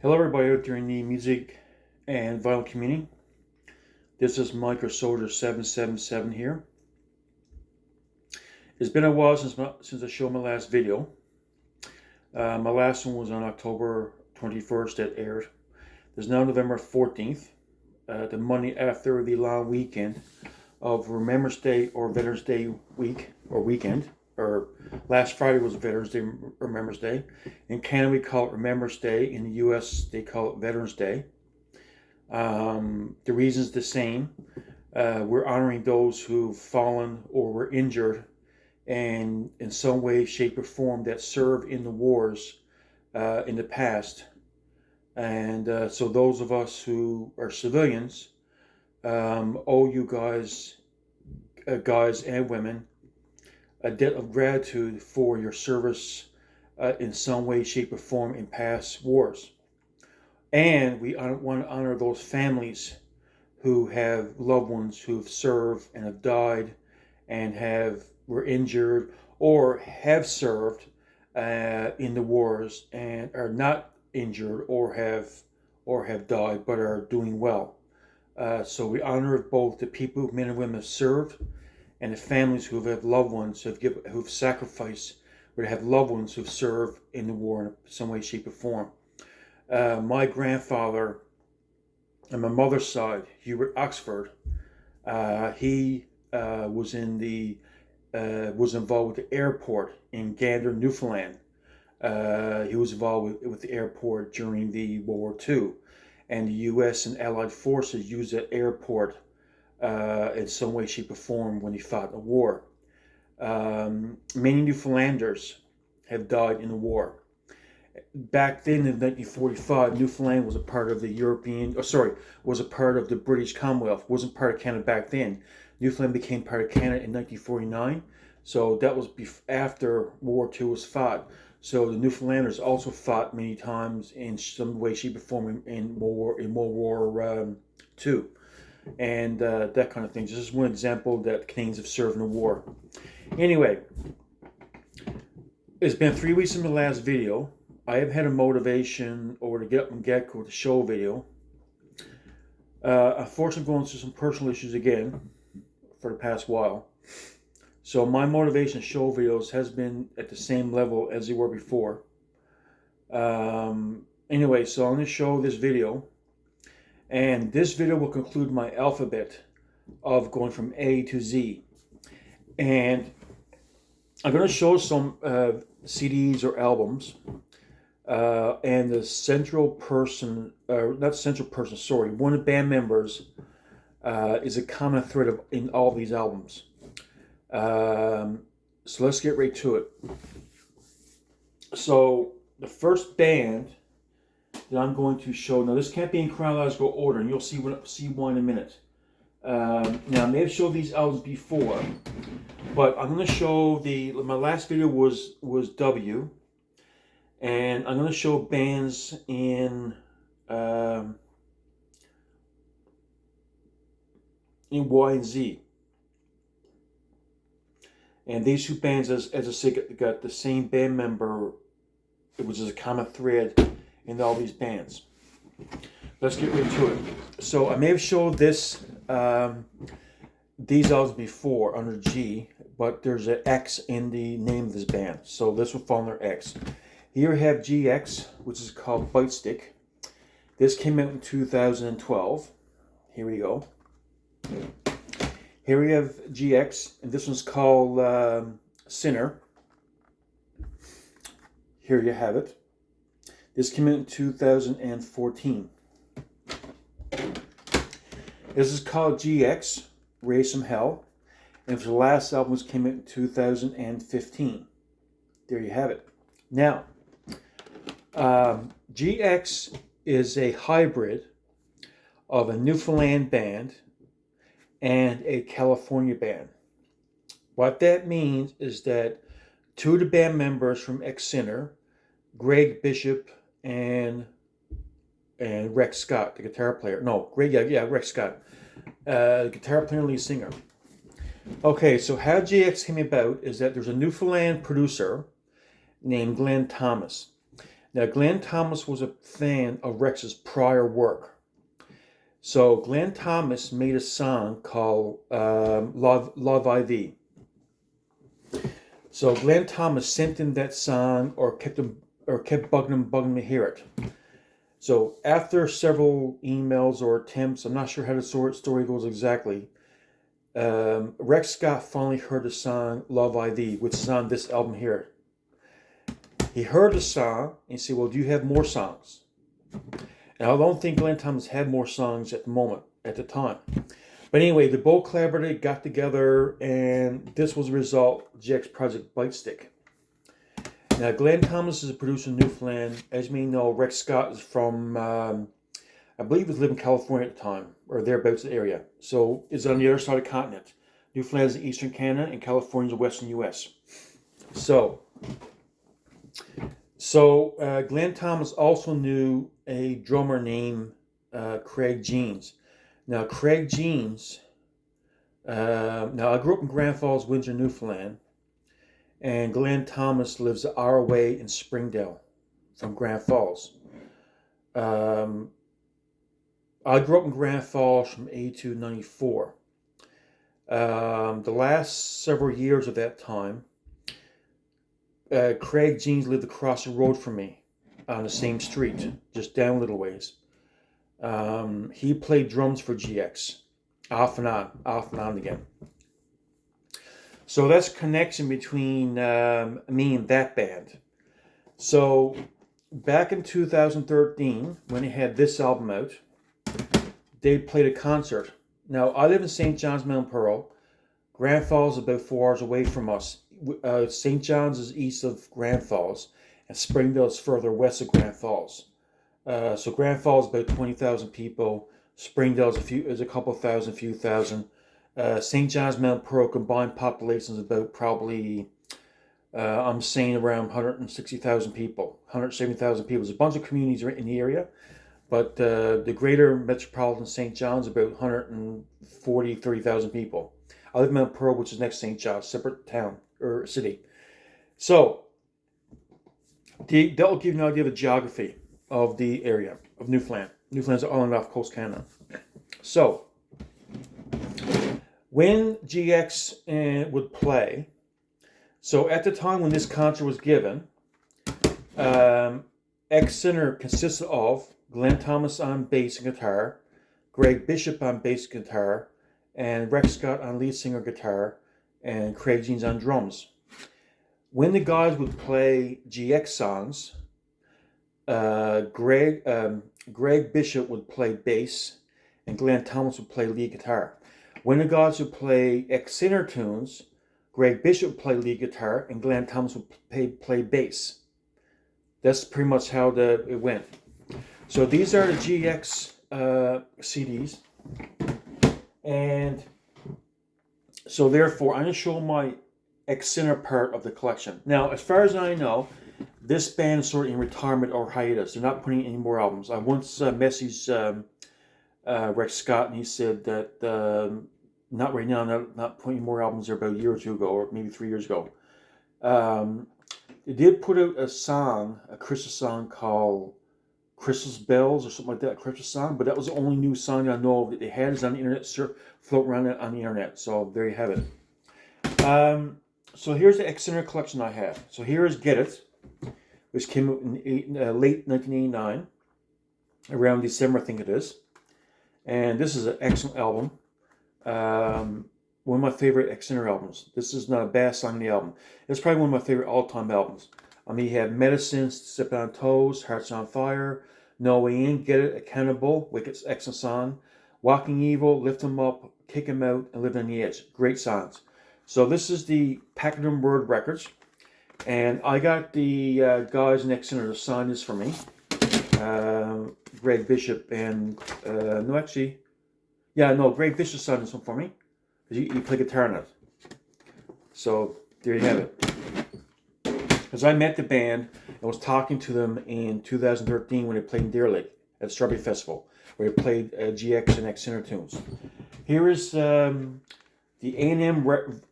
Hello everybody out there in the music and vinyl community. This is Micro Soldier 777 here. It's been a while since I showed my last video. My last one was on October 21st that aired. There's now November 14th, the Monday after the long weekend of Remembrance Day or Veterans Day week or weekend. Or last Friday was Veterans Day, Remembrance Day. In Canada, we call it Remembrance Day. In the U.S., they call it Veterans Day. The reason's the same. We're honoring those who've fallen or were injured and in some way, shape, or form that served in the wars in the past. And so those of us who are civilians owe you guys and women, a debt of gratitude for your service in some way, shape, or form in past wars. And we want to honor those families who have loved ones who've served and have died and were injured or have served in the wars and are not injured or have died but are doing well. So we honor both the people, men and women, have served, and the families who have loved ones who've sacrificed, or have loved ones who've served in the war in some way, shape, or form. My grandfather, on my mother's side, Hubert Oxford, he was involved with the airport in Gander, Newfoundland. He was involved with the airport during the World War II, and the U.S. and Allied forces used that airport in some way, shape, or form when he fought the war. Many Newfoundlanders have died in the war. Back then in 1945, Newfoundland was a part of the was a part of the British Commonwealth. Wasn't part of Canada back then. Newfoundland became part of Canada in 1949. So that was after World War II was fought. So the Newfoundlanders also fought many times in some way, shape, or form in World War II. And that kind of thing. This is one example that Canadians have served in the war. Anyway, it's been 3 weeks since the last video. I have had a motivation over to get up and get-go to show a video. Unfortunately, going through some personal issues again for the past while. So my motivation to show videos has been at the same level as they were before. Anyway, so I'm going to show this video. And this video will conclude my alphabet of going from A to Z. And I'm going to show some CDs or albums. And the central person, not central person, sorry, one of the band members is a common thread in all these albums. So let's get right to it. So the first band that I'm going to show, now this can't be in chronological order, and you'll see why in a minute. Now I may have showed these albums before, but I'm going to show my last video was W, and I'm going to show bands in Y and Z. And these two bands, as I say, got the same band member, which is a common thread in all these bands. Let's get right to it. So I may have showed these albums before under G, but there's an X in the name of this band, so this will fall under X. Here we have GX, which is called Bite Stick. This came out in 2012. Here we go. Here we have GX, and this one's called Sinner. Here you have it. This came out in 2014. This is called GX, Raise Some Hell. And for the last album, which came out in 2015. There you have it. Now, GX is a hybrid of a Newfoundland band and a California band. What that means is that two of the band members from X-Sinner, Greg Bishop and Rex Scott, the guitar player. No, Rex Scott, guitar player and lead singer. Okay, so how GX came about is that there's a Newfoundland producer named Glenn Thomas. Now, Glenn Thomas was a fan of Rex's prior work. So, Glenn Thomas made a song called Love IV. So, Glenn Thomas sent him that song or kept bugging him to hear it. So, after several emails or attempts, I'm not sure how the story goes exactly, Rex Scott finally heard the song Love IV, which is on this album here. He heard the song and he said, well, do you have more songs? And I don't think Glenn Thomas had more songs at the time. But anyway, they both collaborated, got together, and this was the result, GX Project Bite Stick. Now, Glenn Thomas is a producer in Newfoundland. As you may know, Rex Scott is from, I believe he was living in California at the time, or thereabouts the area. So it's on the other side of the continent. Newfoundland is in eastern Canada, and California is the western U.S. So Glenn Thomas also knew a drummer named Craig Jeans. Now, Craig Jeans, now I grew up in Grand Falls, Windsor, Newfoundland, and Glenn Thomas lives an hour away in Springdale from Grand Falls. I grew up in Grand Falls from 82 to 94. The last several years of that time, Craig Jeans lived across the road from me on the same street, just down a little ways. He played drums for GX, off and on again. So that's a connection between me and that band. So back in 2013, when they had this album out, they played a concert. Now, I live in St. John's, Mount Pearl. Grand Falls is about 4 hours away from us. St. John's is east of Grand Falls, and Springdale is further west of Grand Falls. So Grand Falls is about 20,000 people. Springdale is a couple thousand, few thousand. St. John's, Mount Pearl combined population is about probably, I'm saying around 160,000 people, 170,000 people. There's a bunch of communities in the area, but the greater metropolitan St. John's is about 30,000 people. I live in Mount Pearl, which is next to St. John's, separate town or city. So that will give you an idea of the geography of the area of Newfoundland. Newfoundland's an island off coast Canada. So when GX would play, so at the time when this concert was given, X Center consisted of Glenn Thomas on bass and guitar, Greg Bishop on bass and guitar, and Rex Scott on lead singer guitar, and Craig Jeans on drums. When the guys would play GX songs, Greg Bishop would play bass, and Glenn Thomas would play lead guitar. When the guys would play X Center tunes, Greg Bishop would play lead guitar, and Glenn Thomas would play bass. That's pretty much how it went. So these are the GX CDs. And so therefore, I'm going to show my X Center part of the collection. Now, as far as I know, this band is sort of in retirement or hiatus. They're not putting any more albums. I once messaged Rex Scott, and he said that not right now, not putting any more albums there about a year or two ago, or maybe 3 years ago. They did put out a Christmas song called Christmas Bells or something like that, Christmas song, but that was the only new song I know of that they had is on the internet, float around on the internet. So there you have it. So here's the X Center collection I have. So here is Get It, which came out in late 1989, around December I think it is. And this is an excellent album. One of my favorite X Center albums. This is not a bad song on the album. It's probably one of my favorite all-time albums. I mean, you have Medicine, Stepping on Toes, Hearts on Fire, No Way In, Get It, Accountable, Wicked's excellent song, Walking Evil, Lift 'Em Up, Kick 'Em Out, and Living on the Edge. Great songs. So this is the Pachyderm Word Records, and I got the guys in X Center to sign this for me. Greg Bishop and Greg Bishop signed this one for me because he played guitar on it. So there you have it. Because I met the band and was talking to them in 2013 when they played in Deer Lake at the Strawberry Festival, where they played GX and X Center tunes. Here is the A&M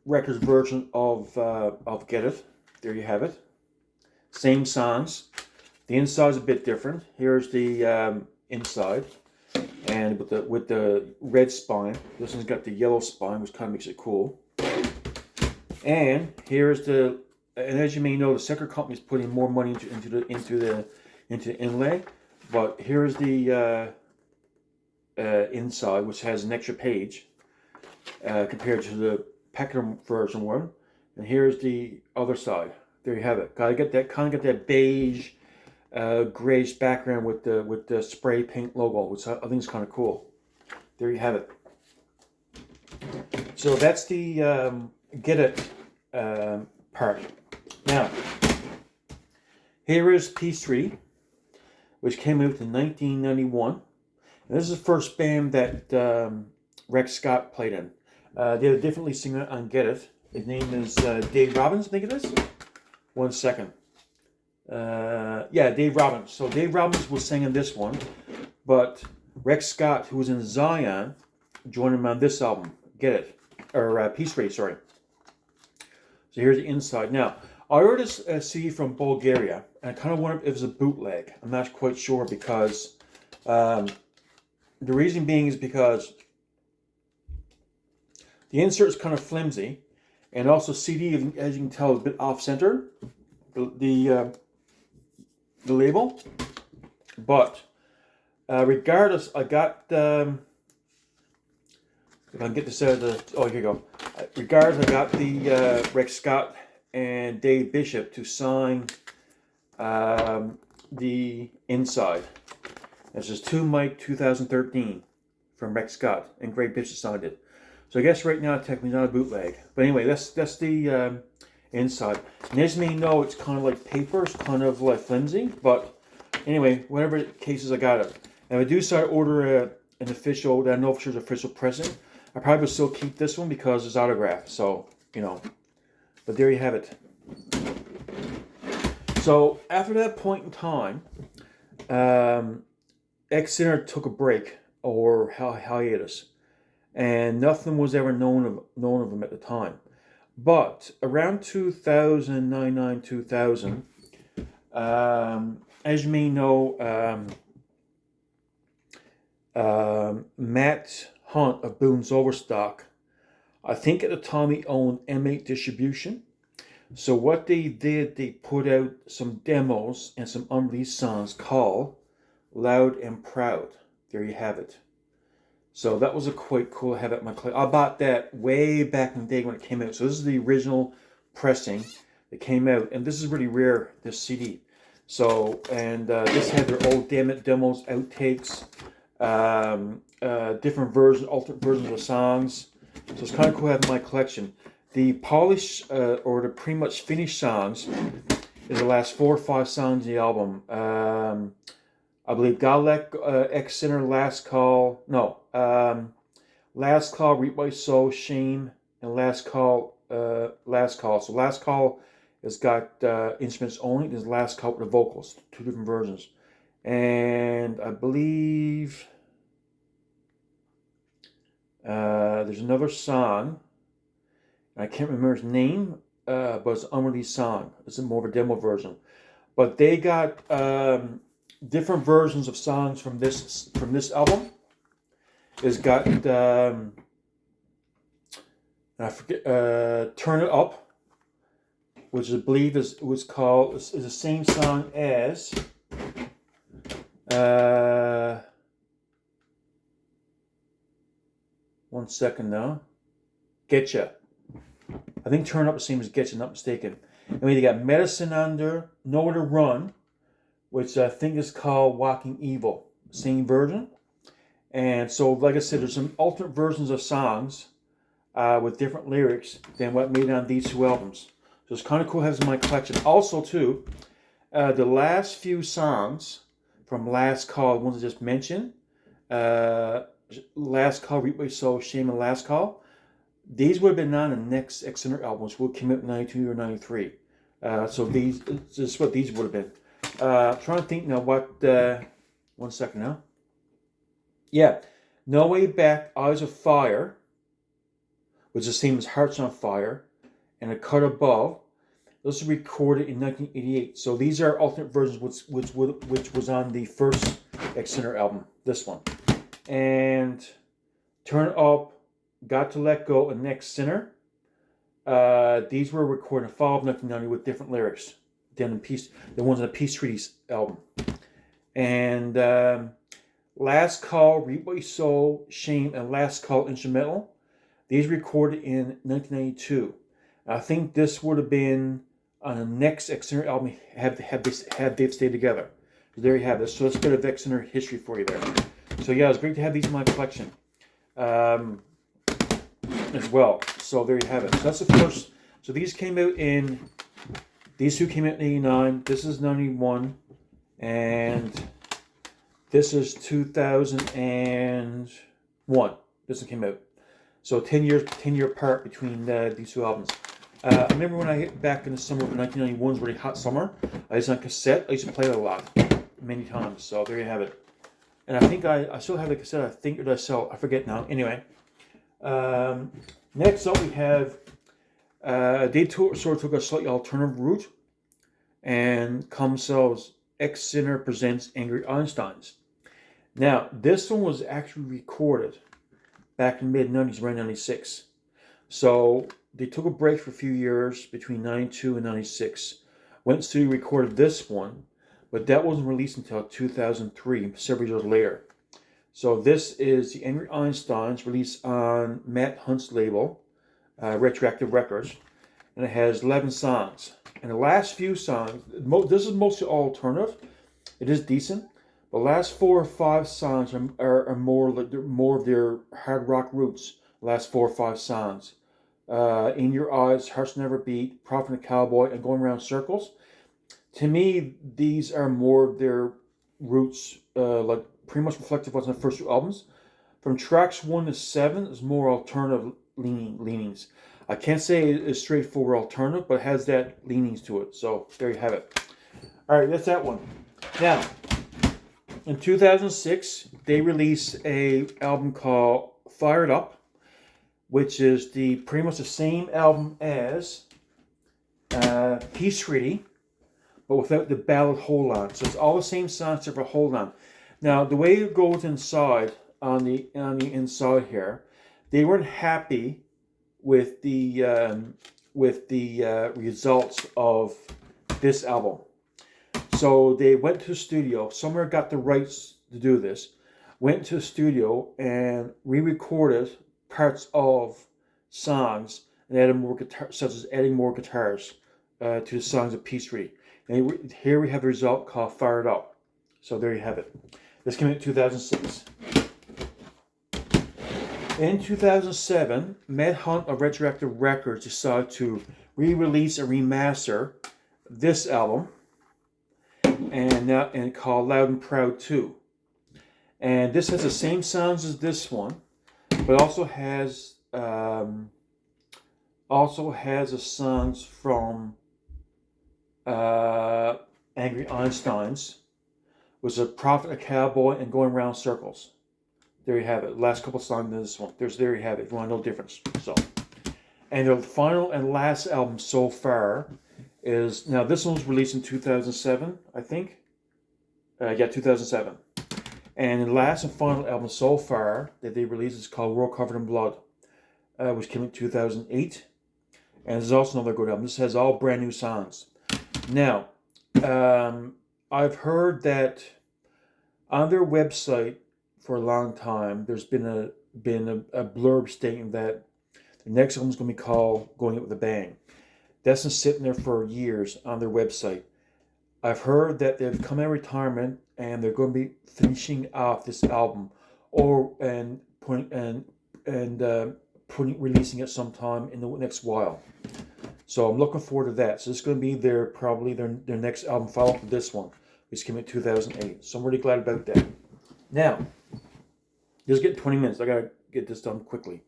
Records version of Get It. There you have it. Same songs. The inside is a bit different. Here's the inside, and with the red spine. This one's got the yellow spine, which kind of makes it cool. And here's and as you may know, the Secker company is putting more money into the inlay. But here's the inside, which has an extra page compared to the Peckham version one. And here's the other side. There you have it. Gotta get that beige, grayish background with the spray paint logo, which I think is kind of cool. There you have it. So that's the get it part. Now, here is piece 3, which came out in 1991. And this is the first band that Rex Scott played in. They had a different lead singer on Get It. His name is Dave Robbins, I think it is. 1 second. Yeah, Dave Robbins. So Dave Robbins was singing this one, but Rex Scott, who was in Zion, joined him on this album, Get It, or Piece 3, sorry. So here's the inside. Now, I ordered this CD from Bulgaria, and I kind of wondered if it was a bootleg. I'm not quite sure because the reason being is because the insert is kind of flimsy, and also CD, as you can tell, is a bit off-center, the label. But regardless, I got if I can get this out of the here you go. Regardless, I got the Rex Scott and Dave Bishop to sign the inside. This is To Mike 2013 from Rex Scott, and Greg Bishop signed it. So I guess right now technically not a bootleg. But anyway, that's the inside. And as you may know, it's kind of like paper. It's kind of like flimsy. But anyway, whatever cases, I got it. And if I do start to order an official, that I know for sure is official pressing, I probably would still keep this one because it's autographed. So, you know. But there you have it. So after that point in time, X Center took a break or hiatus, and nothing was ever known of him at the time. But around 2009, 2000, as you may know, Matt Hunt of Boone's Overstock, I think at the time he owned M8 Distribution. So what they did, they put out some demos and some unreleased songs called Loud and Proud. There you have it. So that was a quite cool to have at my collection. I bought that way back in the day when it came out. So this is the original pressing that came out. And this is really rare, this CD. So, and this had their old demos, outtakes, different versions, alternate versions of songs. So it's kind of cool to have in my collection. The polished or the pretty much finished songs is the last 4 or 5 songs in the album. I believe Godlike, X Center, Last Call, Last Call, Reap My Soul, Shame, and Last Call. So Last Call has got instruments only. There's Last Call with the vocals, 2 different versions. And I believe there's another song. I can't remember his name, but it's an unreleased song. It's more of a demo version. But they got different versions of songs from this album. It's got I forget Turn It Up, which I believe is the same song as one second now. Getcha. I think Turn Up the same as Getcha, not mistaken. Anyway, they got Medicine on there, Nowhere to Run, which I think is called Walking Evil. Same version. And so, like I said, there's some alternate versions of songs with different lyrics than what made on these 2 albums. So it's kind of cool to have in my collection. Also, too, the last few songs from Last Call, the ones I just mentioned, Last Call, Reap My Soul, Shame, and Last Call, these would have been on the next X Center album, which would come out in 92 or 93. So this is what these would have been. Trying to think now what, 1 second now. Yeah, No Way Back, Eyes of Fire, which is the same as Hearts on Fire, and A Cut Above. This was recorded in 1988. So these are alternate versions, which was on the first X Sinner album. This one, and Turn Up, Got to Let Go, and Next Sinner. These were recorded in fall of 1990 with different lyrics than the ones on the Peace Treaties album. And Last Call, Reap What You Sow, Shame, and Last Call instrumental. These recorded in 1992. I think this would have been on the next X Sinner album had they stayed together. So there you have it. So that's a bit of X Sinner history for you there. So yeah, it's great to have these in my collection as well. So there you have it. So that's the first. So these two came out in '89. This is '91, and this is 2001. This one came out. So 10 year apart between these two albums. I remember when I hit back in the summer of 1991, was a really hot summer. I was on cassette. I used to play it a lot, many times. So there you have it. And I think I still have the cassette. I think that I sell. I forget now. Anyway, next up we have they sort of took a slightly alternative route, and called themselves X Sinner Presents Angry Einsteins. Now this one was actually recorded back in the mid-90s, around 96. So they took a break for a few years between 92 and 96. Went to recorded this one, but that wasn't released until 2003, several years later. So this is the Angry Einsteins, released on Matt Hunt's label, Retroactive Records, and it has 11 songs. And the last few songs, this is mostly all alternative. It is decent. The last 4 or 5 songs are more of their hard rock roots. The last 4 or 5 songs, In Your Eyes, Hearts Never Beat, Prophet and Cowboy, and Going Around Circles. To me, these are more of their roots, like pretty much reflective of what's on the first 2 albums. From tracks 1 to 7 is more alternative leanings. I can't say it's straightforward alternative, but it has that leanings to it. So there you have it. All right, that's that one. Now, in 2006, they released a album called Fired Up, which is pretty much the same album as Peace Treaty, but without the ballad Hold On. So it's all the same songs except for Hold On. Now, the way it goes inside, on the inside here, they weren't happy with the results of this album. So they went to the studio. Somewhere got the rights to do this. Went to the studio and re-recorded parts of songs and added more guitar, such as adding more guitars to the songs of Peace Treaty. And here we have the result called Fired Up. So there you have it. This came out in 2006. In 2007, Matt Hunt of Retroactive Records decided to re-release and remaster this album, and called Loud and Proud 2. And this has the same sounds as this one, but also has the songs from Angry Einsteins, was a Prophet, a Cowboy, and Going Round Circles. There you have it. Last couple songs in this one. There you have it. If you want to know the difference. So, and the final and last album so far is, now this one was released in 2007, I think. 2007. And the last and final album so far that they released is called World Covered in Blood, which came in 2008. And there's also another good album. This has all brand new songs. Now, I've heard that on their website for a long time, there's been a blurb stating that the next album is going to be called Going Out With a Bang. That's been sitting there for years on their website. I've heard that they've come out of retirement and they're going to be finishing off this album, releasing it sometime in the next while. So I'm looking forward to that. So this is going to be their next album follow up to this one, which came in 2008. So I'm really glad about that. Now, just get 20 minutes. I gotta get this done quickly.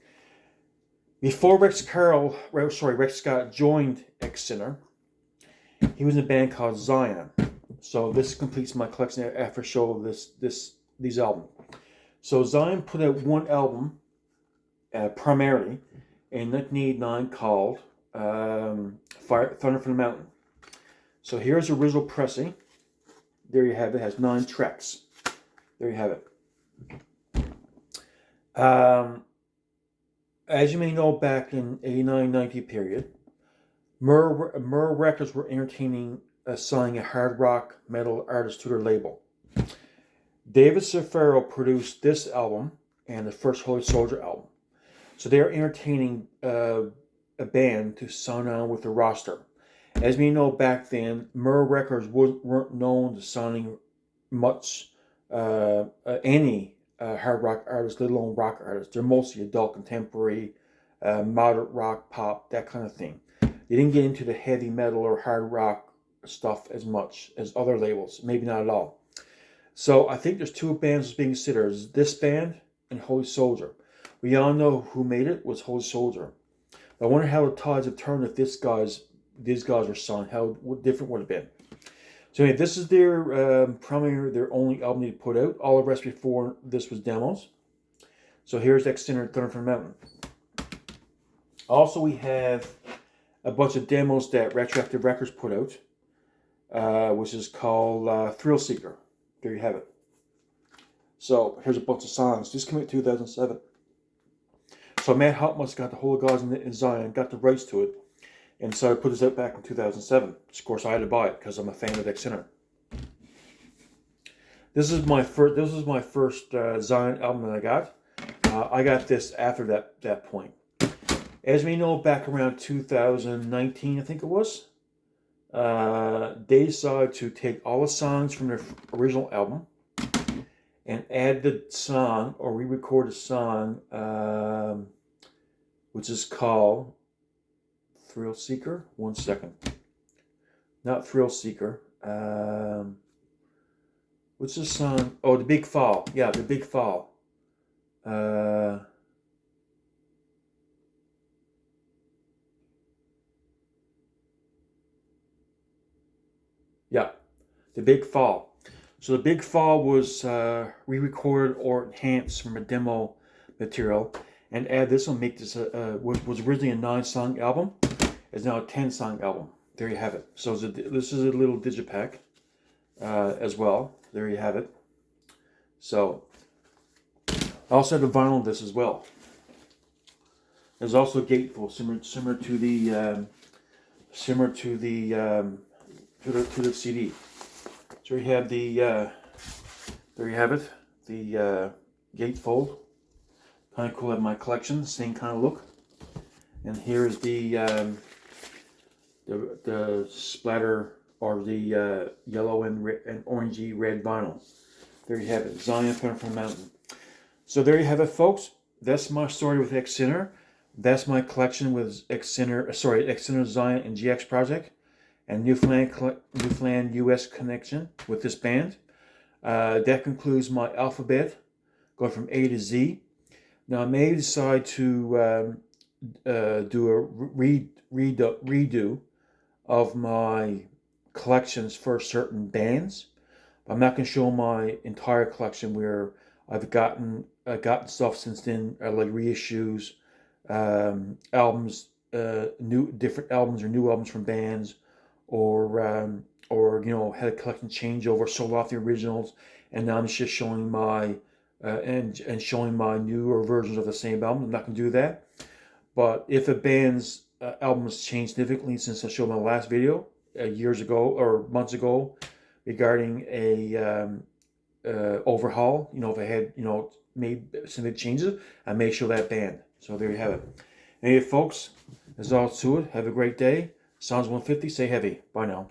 Before Rex Scott joined X Sinner, he was in a band called Zion. So this completes my collection after show of these albums. So Zion put out one album, primarily, in 1989 called Thunder from the Mountain. So here's the original pressing. There you have it. It has 9 tracks. There you have it. As you may know, back in 89-90 period, Myrrh Records were entertaining signing a hard rock metal artist to their label. David Cifaro produced this album and the first Holy Soldier album. So they are entertaining a band to sign on with the roster. As we know, back then, Myrrh Records weren't known to signing much any hard rock artists, let alone rock artists. They're mostly adult contemporary, moderate rock, pop, that kind of thing. They didn't get into the heavy metal or hard rock stuff as much as other labels, maybe not at all. So I think there's 2 bands being considered: this band and Holy Soldier. We all know who made it was Holy Soldier. I wonder how the tides have turned if these guys were signed. How different would it have been? So anyway, this is their their only album they put out. All the rest before this was demos. So here's Extinct and Thunder from the Mountain. Also, we have a bunch of demos that Retroactive Records put out, which is called Thrill Seeker. There you have it. So here's a bunch of songs. This came out in 2007. So Matt Hotmutz got the Holy Gods in Zion, got the rights to it, and so I put this out back in 2007. Of course, I had to buy it because I'm a fan of Extinct. This is my first Zion album that I got. I got this after that point. As we know, back around 2019, I think it was, they decided to take all the songs from their original album and add the song, or re-record a song, which is called Thrill Seeker. One second. Not Thrill Seeker. What's the song? Oh, The Big Fall. Yeah, The Big Fall. Yeah, The Big Fall. So The Big Fall was re-recorded or enhanced from a demo material, and add this will make this was originally a 9-song album. It's now a 10-song album. There you have it. So this is a little digipack as well. There you have it. So I also have the vinyl of this as well. There's also a gatefold similar to the CD. So we have there you have it, the gatefold. Kind of cool in my collection, same kind of look. And here is the splatter, or the yellow and orangey red vinyl. There you have it, Zion Thunder from the Mountain. So there you have it, folks. That's my story with Extinct. That's my collection with Extinct Zion and GX Project, and Newfoundland US connection with this band. That concludes my alphabet, going from A to Z. Now I may decide to do a redo of my collections for certain bands. I'm not going to show my entire collection where I've gotten stuff since then, like reissues, albums, different albums or new albums from bands, or had a collection changeover, sold off the originals, and now I'm just showing my and showing my newer versions of the same album. I'm not going to do that. But if a band's album has changed significantly since I showed my last video years ago or months ago regarding a overhaul, if I had made some changes, I may show that band. So there you have it. Anyway, folks, that's all to it. Have a great day. Sounds 150. Stay heavy. Bye now.